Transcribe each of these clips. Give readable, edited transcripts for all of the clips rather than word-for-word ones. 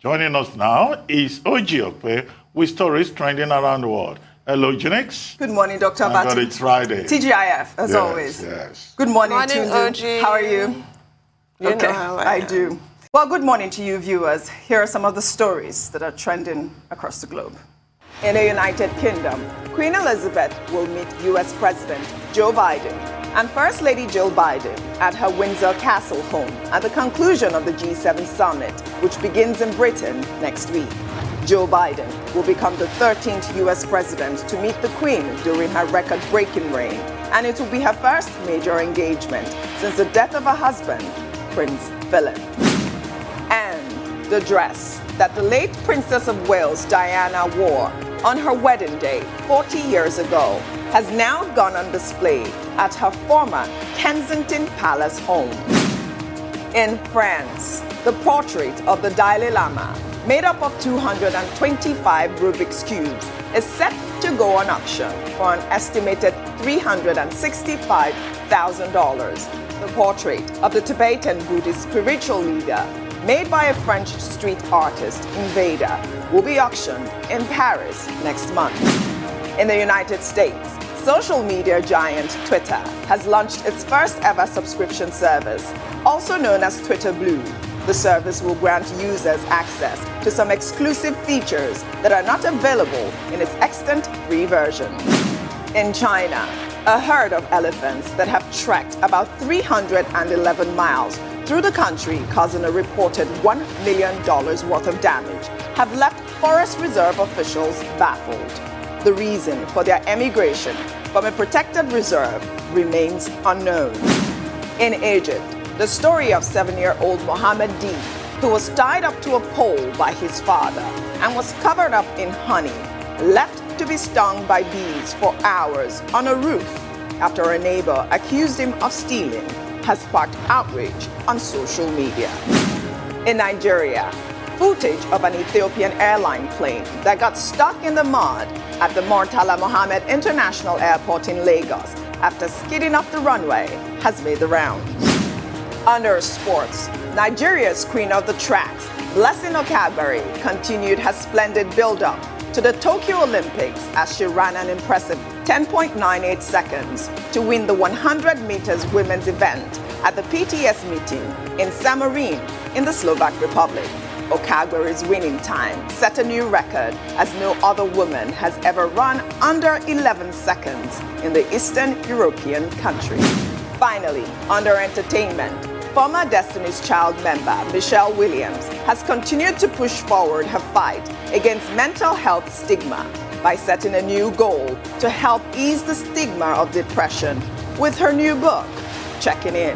Joining us now is Okpe with stories trending around the world. Hello, Genix. Good morning, Dr. Abati. God, it's Friday. TGIF, as always. Yes. Good morning, OG. How are you? You know how I am. do. Well, good morning to you, viewers. Here are some of the stories that are trending across the globe. In the United Kingdom, Queen Elizabeth will meet U.S. President Joe Biden and First Lady Jill Biden at her Windsor Castle home at the conclusion of the G7 summit, which begins in Britain next week. Joe Biden will become the 13th U.S. president to meet the Queen during her record-breaking reign, and it will be her first major engagement since the death of her husband, Prince Philip. And the dress that the late Princess of Wales, Diana, wore on her wedding day 40 years ago has now gone on display at her former Kensington Palace home. In France, the portrait of the Dalai Lama, made up of 225 Rubik's Cubes, is set to go on auction for an estimated $365,000. The portrait of the Tibetan Buddhist spiritual leader, made by a French street artist, Invader, will be auctioned in Paris next month. In the United States, social media giant Twitter has launched its first ever subscription service, also known as Twitter Blue. The service will grant users access to some exclusive features that are not available in its extant free version. In China, a herd of elephants that have trekked about 311 miles through the country, causing a reported $1 million worth of damage, have left Forest Reserve officials baffled. The reason for their emigration from a protected reserve remains unknown. In Egypt, the story of 7-year-old Mohammed D, who was tied up to a pole by his father and was covered up in honey, left to be stung by bees for hours on a roof after a neighbor accused him of stealing, has sparked outrage on social media. In Nigeria, footage of an Ethiopian airline plane that got stuck in the mud at the Murtala Mohammed International Airport in Lagos after skidding off the runway has made the rounds. Under sports, Nigeria's queen of the tracks, Blessing Okagbare, continued her splendid build-up to the Tokyo Olympics as she ran an impressive 10.98 seconds to win the 100 meters women's event at the PTS meeting in Samorin in the Slovak Republic. Okagbare's winning time set a new record as no other woman has ever run under 11 seconds in the Eastern European country. Finally, under entertainment, former Destiny's Child member Michelle Williams has continued to push forward her fight against mental health stigma by setting a new goal to help ease the stigma of depression with her new book, Checking In.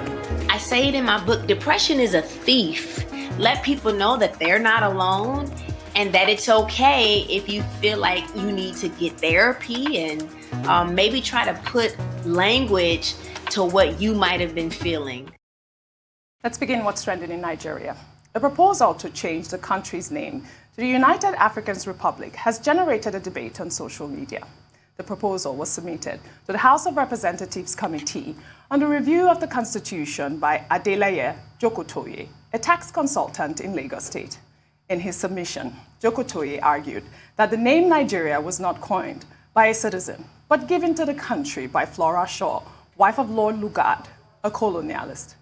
I say it in my book, depression is a thief. Let people know that they're not alone and that it's okay if you feel like you need to get therapy and maybe try to put language to what you might have been feeling. Let's begin what's trending in Nigeria. A proposal to change the country's name to the United African Republic has generated a debate on social media. The proposal was submitted to the House of Representatives Committee on the Review of the Constitution by Adeleye Jokotoye, a tax consultant in Lagos State. In his submission, Jokotoye argued that the name Nigeria was not coined by a citizen, but given to the country by Flora Shaw, wife of Lord Lugard, a colonialist.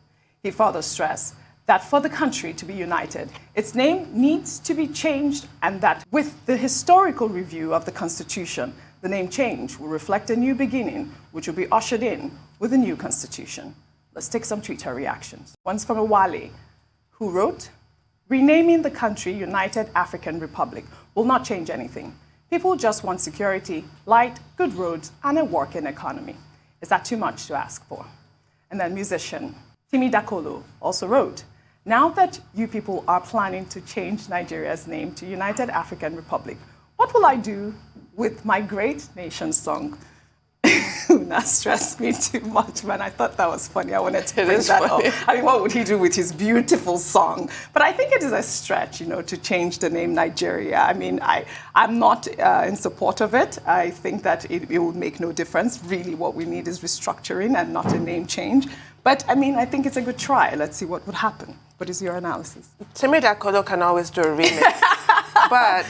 He further stressed that for the country to be united, its name needs to be changed, and that with the historical review of the Constitution, the name change will reflect a new beginning, which will be ushered in with a new Constitution. Let's take some Twitter reactions. One's from Awale, who wrote, "Renaming the country United African Republic will not change anything. People just want security, light, good roads, and a working economy. Is that too much to ask for?" And then musician Timi Dakolo also wrote, "Now that you people are planning to change Nigeria's name to United African Republic, what will I do with my great nation song?" do not stress me too much, man. I thought that was funny. I wanted to bring that up. I mean, what would he do with his beautiful song? But I think it is a stretch, to change the name Nigeria. I mean, I'm not in support of it. I think that it would make no difference. Really, what we need is restructuring and not a name change. But, I mean, I think it's a good try. Let's see what would happen. What is your analysis? Timmy Dakolo can always do a remix. But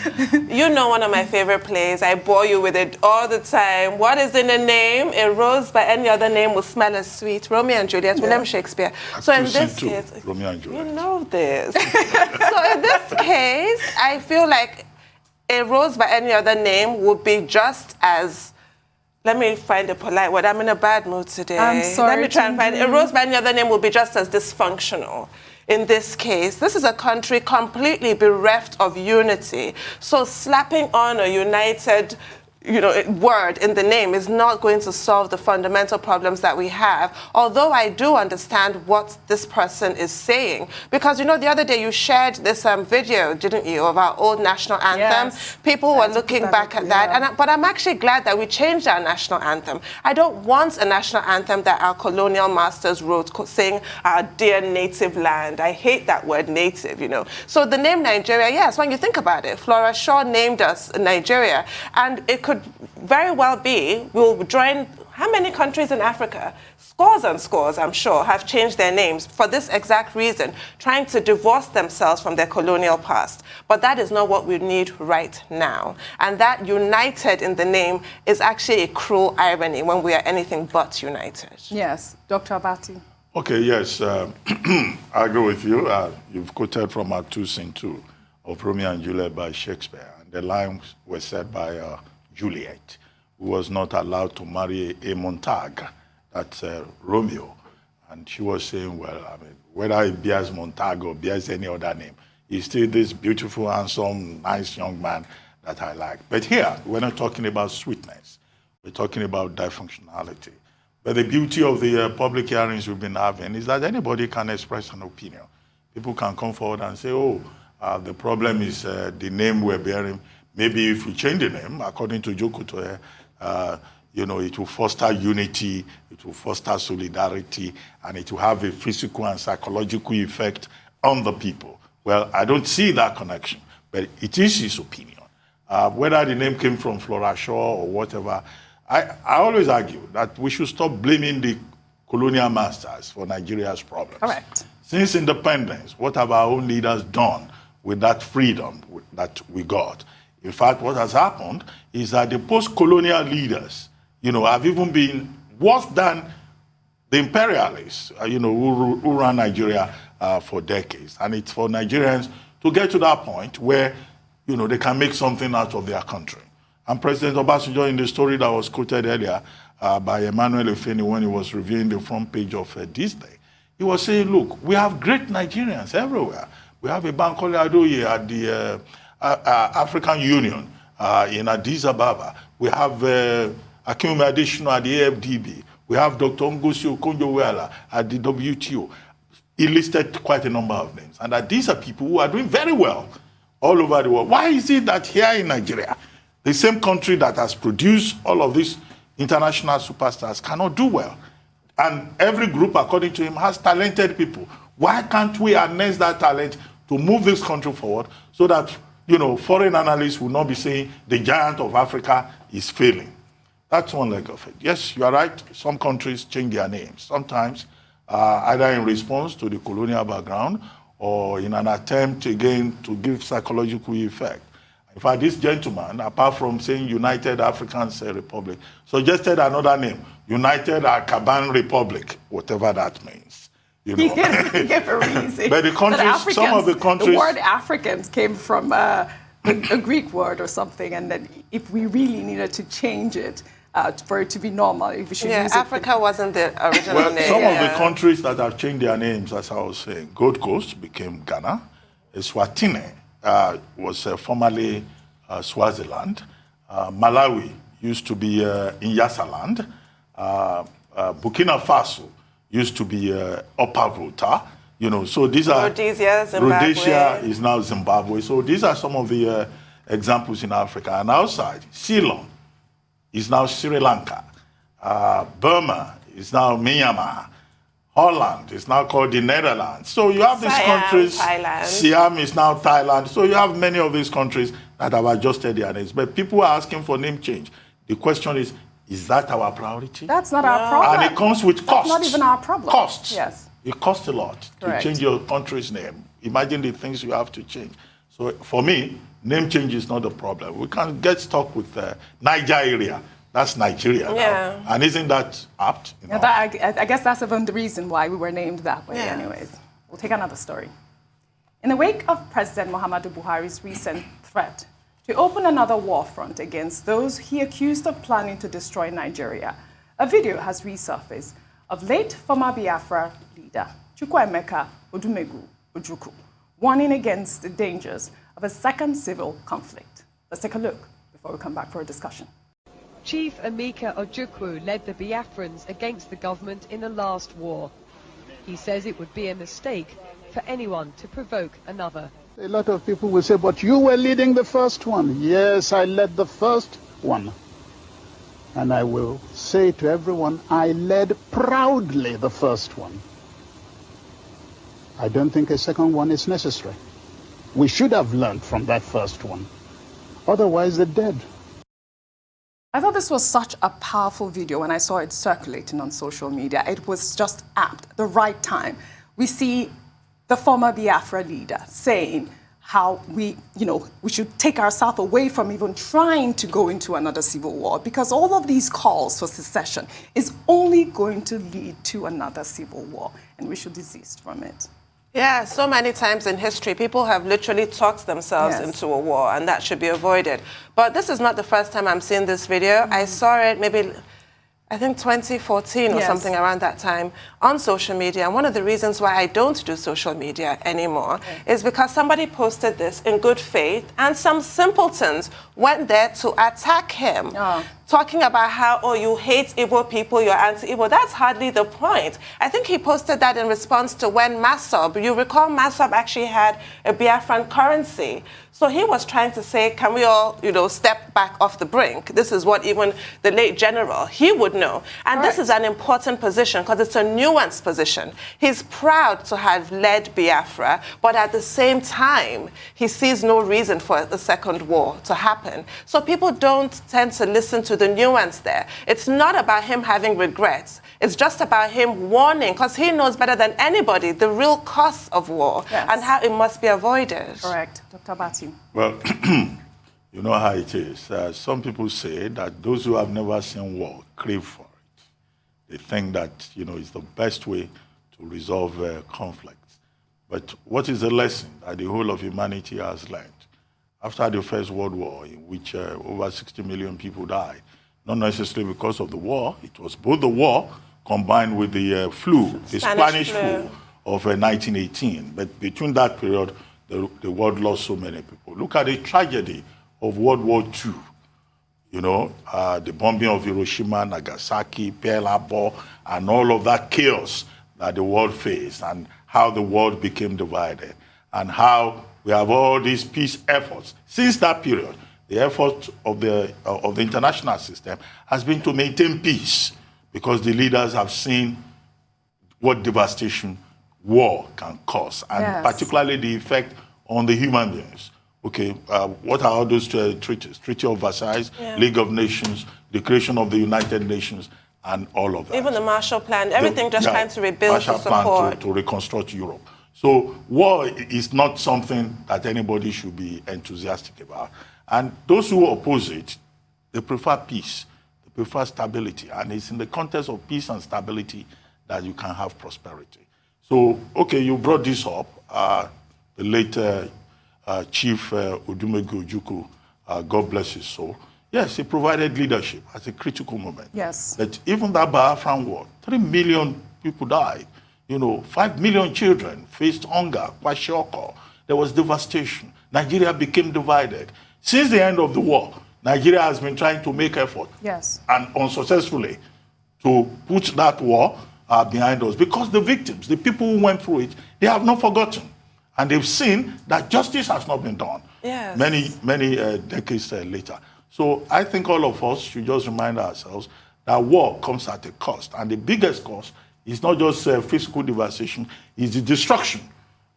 one of my favorite plays, I bore you with it all the time. What is in a name? A rose by any other name will smell as sweet. Romeo and Juliet, William Shakespeare. So in this case, Romeo and Juliet. You know this. So in this case, I feel like a rose by any other name would be just as... Let me find a polite word. I'm in a bad mood today. I'm sorry. Let me try and find... A rose by any other name would be just as dysfunctional. In this case, this is a country completely bereft of unity. So slapping on a united, word in the name is not going to solve the fundamental problems that we have. Although I do understand what this person is saying. Because, the other day you shared this video, didn't you, of our old national anthem? Yes. People were looking back at that. But I'm actually glad that we changed our national anthem. I don't want a national anthem that our colonial masters wrote saying, our dear native land. I hate that word native, So the name Nigeria, yes, when you think about it, Flora Shaw named us Nigeria. And it could very well be we'll join how many countries in Africa? Scores and scores, I'm sure, have changed their names for this exact reason, trying to divorce themselves from their colonial past. But that is not what we need right now. And that united in the name is actually a cruel irony when we are anything but united. Yes. Dr. Abati. Okay, yes. I agree with you. You've quoted from Act 2, Scene 2 of Romeo and Juliet by Shakespeare. And the lines were said by Juliet, who was not allowed to marry a Montag, that's Romeo. And she was saying, well, I mean, whether it bears Montag or bears any other name, he's still this beautiful, handsome, nice young man that I like. But here, we're not talking about sweetness. We're talking about dysfunctionality. But the beauty of the public hearings we've been having is that anybody can express an opinion. People can come forward and say, the problem is the name we're bearing. Maybe if we change the name, according to Jokotoye, it will foster unity, it will foster solidarity, and it will have a physical and psychological effect on the people. Well, I don't see that connection, but it is his opinion. Whether the name came from Flora Shaw or whatever, I always argue that we should stop blaming the colonial masters for Nigeria's problems. Correct. Since independence, what have our own leaders done with that freedom that we got? In fact, what has happened is that the post-colonial leaders, have even been worse than the imperialists, who ran Nigeria for decades. And it's for Nigerians to get to that point where, they can make something out of their country. And President Obasanjo, in the story that was quoted earlier by Emmanuel Efeni when he was reviewing the front page of This Day, he was saying, look, we have great Nigerians everywhere. We have a Bankole Adoye at the African Union in Addis Ababa. We have Akinwumi Adesina at the AFDB. We have Dr. Ngozi Okonjo-Iweala at the WTO. He listed quite a number of names. And that these are people who are doing very well all over the world. Why is it that here in Nigeria, the same country that has produced all of these international superstars cannot do well? And every group, according to him, has talented people. Why can't we harness that talent to move this country forward so that foreign analysts will not be saying the giant of Africa is failing? That's one leg of it. Yes, you are right. Some countries change their names. Sometimes, either in response to the colonial background or in an attempt, again, to give psychological effect. In fact, this gentleman, apart from saying United African Republic, suggested another name, United Akaban Republic, whatever that means. He gave a reason. But the countries, some of the countries... The word Africans came from a Greek word or something, and then if we really needed to change it for it to be normal, if we should use Africa wasn't the original name. Some of the countries that have changed their names, as I was saying, Gold Coast became Ghana, Eswatini was formerly Swaziland, Malawi used to be Nyasaland, Burkina Faso used to be Upper Volta, so these are... Rhodesia, Zimbabwe. Rhodesia is now Zimbabwe. So these are some of the examples in Africa. And outside, Ceylon is now Sri Lanka. Burma is now Myanmar. Holland is now called the Netherlands. So you have these countries. Thailand. Siam is now Thailand. So you have many of these countries that have adjusted their names. But people are asking for name change. The question is that our priority? That's not our problem. And it comes with costs. That's not even our problem. Costs. Yes. It costs a lot Correct. to change your country's name. Imagine the things you have to change. So for me, name change is not a problem. We can get stuck with Nigeria. That's Nigeria now. And isn't that apt? Yeah, I guess that's even the reason why we were named that way anyways. We'll take another story. In the wake of President Muhammadu Buhari's recent threat to open another war front against those he accused of planning to destroy Nigeria, a video has resurfaced of late former Biafra leader Chukwuemeka Odumegwu Ojukwu warning against the dangers of a second civil conflict. Let's take a look before we come back for a discussion. Chief Emeka Ojukwu led the Biafrans against the government in the last war. He says it would be a mistake for anyone to provoke another. A lot of people will say, but you were leading the first one. Yes, I led the first one. And I will say to everyone, I led proudly the first one. I don't think a second one is necessary. We should have learned from that first one. Otherwise, they're dead. I thought this was such a powerful video when I saw it circulating on social media. It was just apt, the right time. We see the former Biafra leader saying how we should take ourselves away from even trying to go into another civil war, because all of these calls for secession is only going to lead to another civil war, and we should desist from it. Yeah, so many times in history, people have literally talked themselves into a war, and that should be avoided. But this is not the first time I'm seeing this video. I saw it maybe, I think 2014 or something around that time on social media. And one of the reasons why I don't do social media anymore is because somebody posted this in good faith, and some simpletons went there to attack him. Talking about how, oh, you hate Igbo people, you're anti-Igbo. That's hardly the point. I think he posted that in response to when Masob, you recall Masob actually had a Biafran currency. So he was trying to say, can we all, step back off the brink? This is what even the late general, he would know. And this is an important position because it's a nuanced position. He's proud to have led Biafra, but at the same time, he sees no reason for the second war to happen. So people don't tend to listen to the nuance there. It's not about him having regrets. It's just about him warning, because he knows better than anybody the real costs of war and how it must be avoided. Correct. Dr. Bati. Well, you know how it is. Some people say that those who have never seen war crave for it. They think that, it's the best way to resolve conflicts. But what is the lesson that the whole of humanity has learned? After the First World War, in which over 60 million people died, not necessarily because of the war, it was both the war combined with the flu, the Spanish flu of 1918. But between that period, the world lost so many people. Look at the tragedy of World War II. The bombing of Hiroshima, Nagasaki, Pearl Harbor, and all of that chaos that the world faced, and how the world became divided, and how we have all these peace efforts. Since that period, the effort of the international system has been to maintain peace, because the leaders have seen what devastation war can cause, and particularly the effect on the human beings. Okay, what are all those treaties? Treaty of Versailles, League of Nations, the creation of the United Nations, and all of that. Even the Marshall Plan, everything trying to rebuild Marshall to support. Plan to reconstruct Europe. So war is not something that anybody should be enthusiastic about. And those who oppose it, they prefer peace, they prefer stability. And it's in the context of peace and stability that you can have prosperity. So, okay, you brought this up. The late Chief Odumegwu Ojukwu, God bless his soul. Yes, he provided leadership at a critical moment. Yes. But even that Biafran war, 3 million people died. 5 million children faced hunger, kwashiorkor. There was devastation. Nigeria became divided. Since the end of the war, Nigeria has been trying to make effort, and unsuccessfully, to put that war behind us, because the victims, the people who went through it, they have not forgotten. And they've seen that justice has not been done many decades later. So I think all of us should just remind ourselves that war comes at a cost. And the biggest cost is not just physical devastation, it's the destruction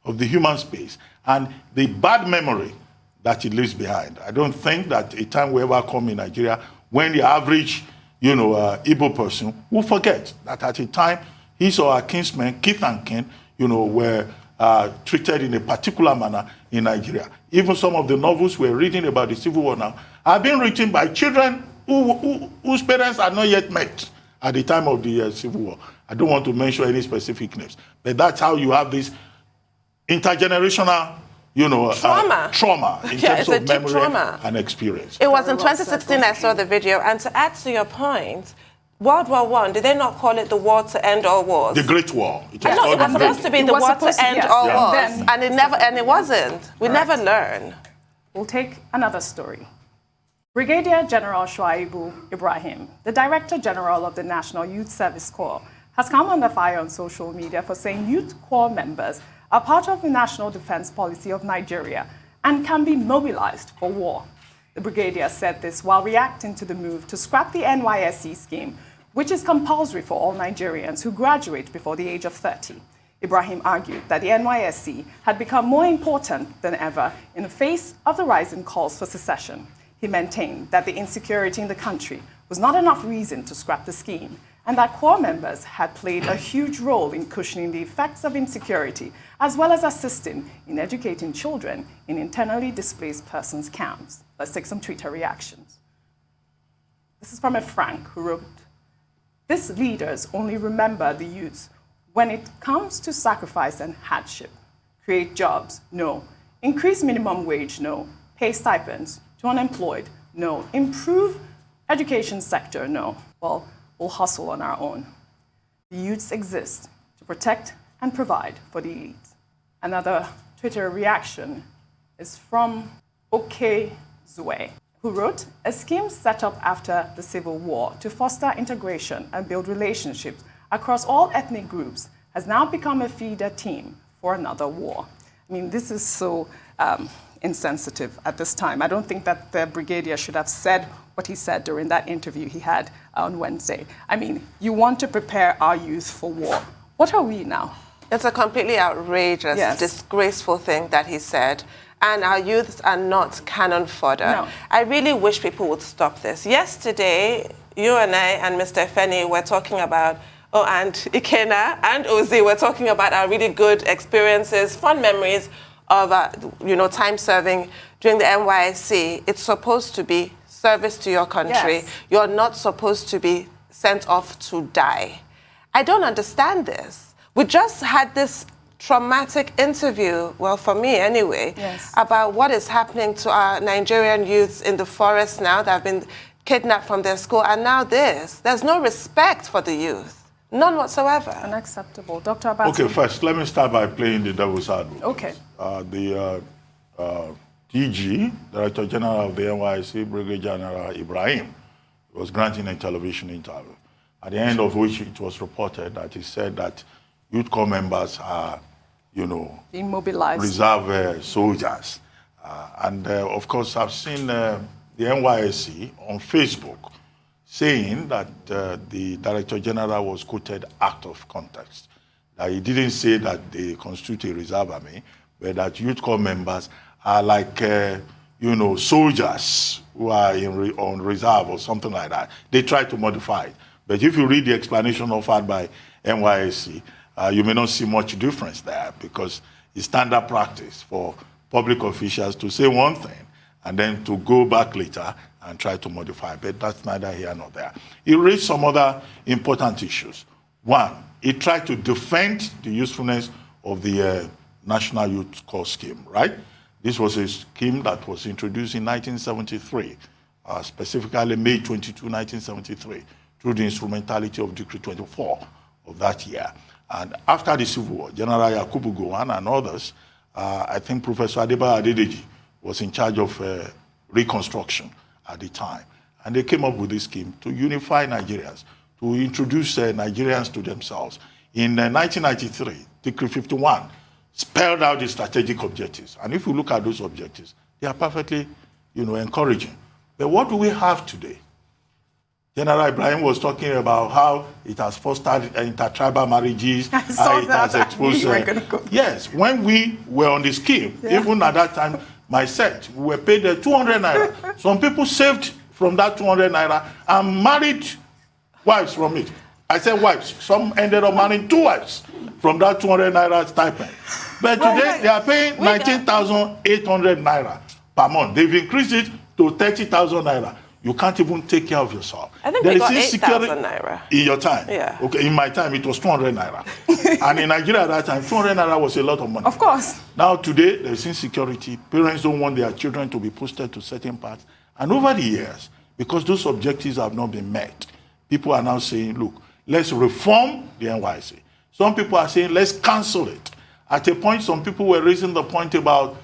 of the human space and the bad memory that it leaves behind. I don't think that a time will ever come in Nigeria when the average, Igbo person will forget that at a time his or her kinsmen, kith and kin, were treated in a particular manner in Nigeria. Even some of the novels we're reading about the Civil War now have been written by children whose parents are not yet met at the time of the Civil War. I don't want to mention any specific names, but that's how you have this intergenerational, trauma in terms of memory and experience. It was in 2016 I saw the video, and to add to your point, World War I, did they not call it the war to end all wars? The Great War. It was supposed to be the war to end all wars, and it wasn't. We never learn. We'll take another story. Brigadier General Shuaibu Ibrahim, the Director General of the National Youth Service Corps, has come under fire on social media for saying Youth Corps members are part of the national defense policy of Nigeria and can be mobilized for war. The brigadier said this while reacting to the move to scrap the NYSC scheme, which is compulsory for all Nigerians who graduate before the age of 30. Ibrahim argued that the NYSC had become more important than ever in the face of the rising calls for secession. He maintained that the insecurity in the country was not enough reason to scrap the scheme, and that Corps members had played a huge role in cushioning the effects of insecurity, as well as assisting in educating children in internally displaced persons camps. Let's take some Twitter reactions. This is from a Frank who wrote, "These leaders only remember the youth when it comes to sacrifice and hardship. Create jobs, no. Increase minimum wage, no. Pay stipends to unemployed, no. Improve education sector, no. Well, we'll hustle on our own. The youths exist to protect and provide for the elite." Another Twitter reaction is from Okpe, who wrote, "A scheme set up after the Civil War to foster integration and build relationships across all ethnic groups has now become a feeder team for another war." I mean, this is so insensitive at this time. I don't think that the brigadier should have said what he said during that interview he had on Wednesday. I mean, you want to prepare our youth for war. What are we now? It's a completely outrageous, disgraceful thing that he said. And our youths are not cannon fodder. No. I really wish people would stop this. Yesterday, you and I and Mr. Feni were talking about, and Ikena and Ozi were talking about our really good experiences, fun memories of, time serving during the NYSC. It's supposed to be service to your country. Yes. You're not supposed to be sent off to die. I don't understand this. We just had this traumatic interview, well, for me anyway, about what is happening to our Nigerian youths in the forest now that have been kidnapped from their school, and now this. There's no respect for the youth. None whatsoever. Unacceptable. Dr. Abati. Okay, first, let me start by playing the devil's advocate. Okay. The DG, Director General of the NYSC, Brigadier General Ibrahim, was granting a television interview, at the end of which it was reported that he said that Youth Corps members are, being mobilized. Reserve soldiers. Of course, I've seen the NYSC on Facebook saying that the Director General was quoted out of context. That he didn't say that they constitute a reserve army, but that Youth Corps members are like, soldiers who are on reserve or something like that. They try to modify it. But if you read the explanation offered by NYSC, you may not see much difference there, because it's standard practice for public officials to say one thing and then to go back later and try to modify. But that's neither here nor there. He raised some other important issues. One, he tried to defend the usefulness of the National Youth Corps scheme, right? This was a scheme that was introduced in 1973, specifically May 22, 1973, through the instrumentality of Decree 24 of that year. And after the Civil War, General Yakubu Gowon and others, I think Professor Adebayo Adedeji was in charge of reconstruction at the time. And they came up with this scheme to unify Nigerians, to introduce Nigerians to themselves. In 1993, Decree 51 spelled out the strategic objectives. And if you look at those objectives, they are perfectly, encouraging. But what do we have today? General Ibrahim was talking about how it has fostered intertribal marriages. I saw it that. has exposed. You were gonna go. Yes, when we were on the scheme, even at that time, my set, we were paid 200 naira. Some people saved from that 200 naira and married wives from it. I said wives. Some ended up marrying 2 wives from that 200 naira stipend. But today, they are paying 19,800 naira per month. They've increased it to 30,000 naira. You can't even take care of yourself. I think we got 8,000 naira. In your time? Yeah. Okay, in my time, it was 200 naira. And in Nigeria at that time, 200 naira was a lot of money. Of course. Now, today, there's insecurity. Parents don't want their children to be posted to certain parts. And over the years, because those objectives have not been met, people are now saying, look, let's reform the NYSC. Some people are saying, let's cancel it. At a point, some people were raising the point about,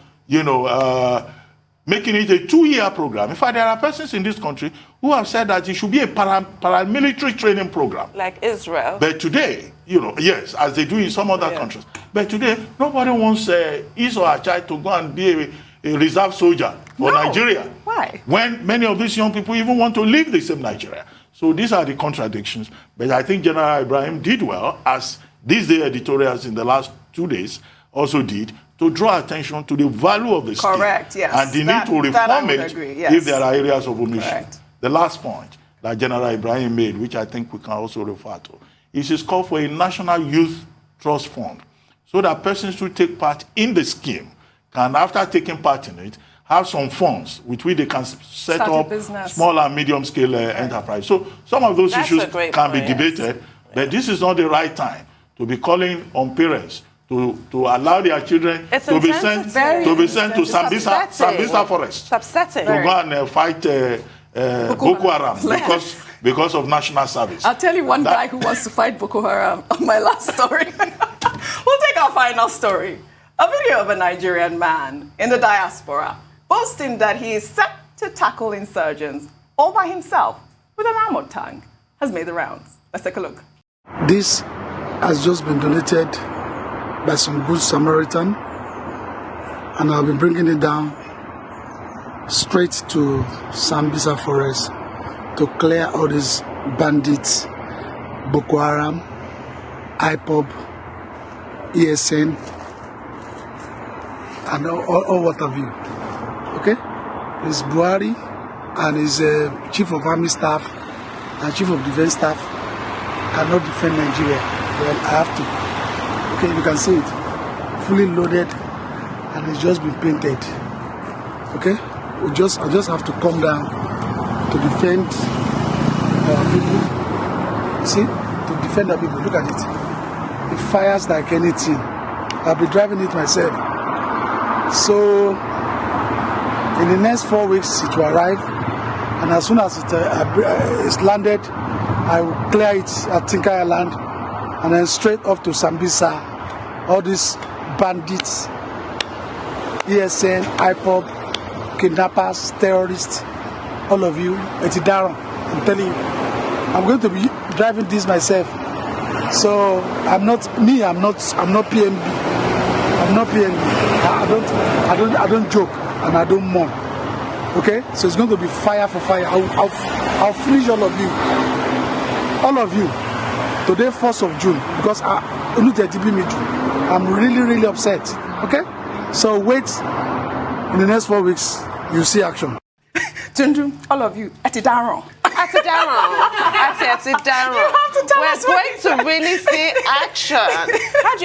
making it a 2-year program. In fact, there are persons in this country who have said that it should be a paramilitary training program. Like Israel. But today, yes, as they do in some other countries. But today, nobody wants his or her child to go and be a reserve soldier for Nigeria. Why? When many of these young people even want to leave the same Nigeria. So these are the contradictions. But I think General Ibrahim did well, as these day editorials in the last 2 days also did, to draw attention to the value of the scheme. Correct, yes. And the need to reform it if there are areas of omission. Correct. The last point that General Ibrahim made, which I think we can also refer to, is his call for a national youth trust fund so that persons who take part in the scheme can, after taking part in it, have some funds with which they can set up small and medium-scale enterprise. So some of those issues can be debated, but this is not the right time to be calling on parents to allow their children to be sent to Sambisa Forest to go and fight Boko Haram because of national service. I'll tell you one guy who wants to fight Boko Haram on my last story. We'll take our final story. A video of a Nigerian man in the diaspora boasting that he is set to tackle insurgents all by himself with an armored tank has made the rounds. Let's take a look. This has just been donated by some good Samaritan, and I'll be bringing it down straight to Sambisa Forest to clear all these bandits, Boko Haram, IPOB, ESN, and all what have you. Okay? It's Buhari and his Chief of Army Staff and Chief of Defense Staff cannot defend Nigeria. Well, I have to. Okay, you can see it, fully loaded, and it's just been painted. Okay, I just have to come down to defend our people. You see, to defend our people. Look at it. It fires like anything. I'll be driving it myself. So, in the next 4 weeks, it will arrive, and as soon as it's landed, I will clear it at Tinker Island. And then straight off to Sambisa, all these bandits, ESN, IPOB, kidnappers, terrorists, all of you, Etidaron, I'm telling you, I'm going to be driving this myself. So I'm not PMB. I'm not PMB. I don't joke and I don't mourn. Okay? So it's going to be fire for fire. I'll finish all of you. All of you. Today, 1st of June, because I'm really, really upset. Okay? So wait, in the next 4 weeks, you'll see action. Tundu, all of you, Etidaron. We're going to really see action.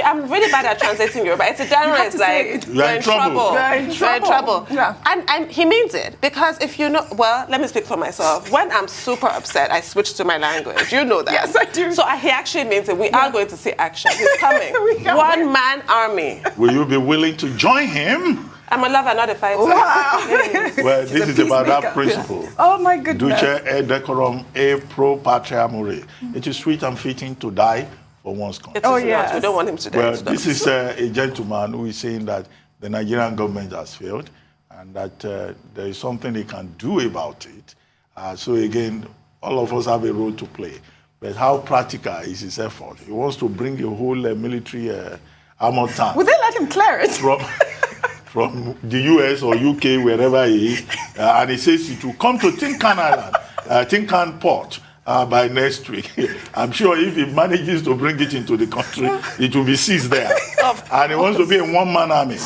I'm really bad at translating Yoruba. Etidaron is like, you're in trouble. You're in trouble. Yeah. And he means it, because if you know, well, let me speak for myself. When I'm super upset, I switch to my language. You know that. Yes, I do. So he actually means it. We are going to see action. He's coming. One-man army. Will you be willing to join him? I'm a lover, not a fighter. Wow. Well, this is about that principle. Oh, my goodness. Duce et decorum e pro patria more. It is sweet and fitting to die for one's country. Yes. We don't want him to die. Well, this is a gentleman who is saying that the Nigerian government has failed and that there is something they can do about it. So again, all of us have a role to play. But how practical is his effort? He wants to bring the whole military armored tank. Will they let him clear it? From the US or UK, wherever he is, and he says it will come to Tinkan Island, Tinkan Port, by next week. I'm sure if he manages to bring it into the country, it will be seized there. And he wants to be a one-man army.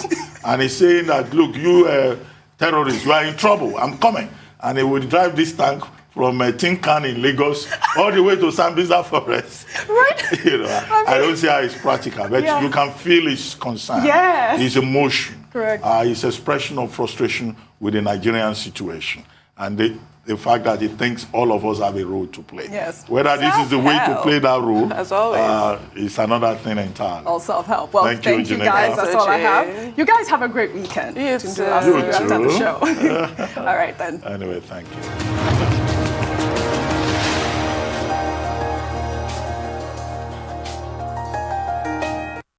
And he's saying that, look, you terrorists, you are in trouble. I'm coming. And he will drive this tank from Tinkan in Lagos all the way to Sambisa Forest. Right. You know, I don't see how it's practical, but you can feel his concern, his emotion, his expression of frustration with the Nigerian situation, and the fact that he thinks all of us have a role to play. Yes. Whether this is the way to play that role, as always, is another thing entirely. All self-help. Well, thank you guys. That's all I have. You guys have a great weekend. You too. After the show. All right, then. Anyway, thank you.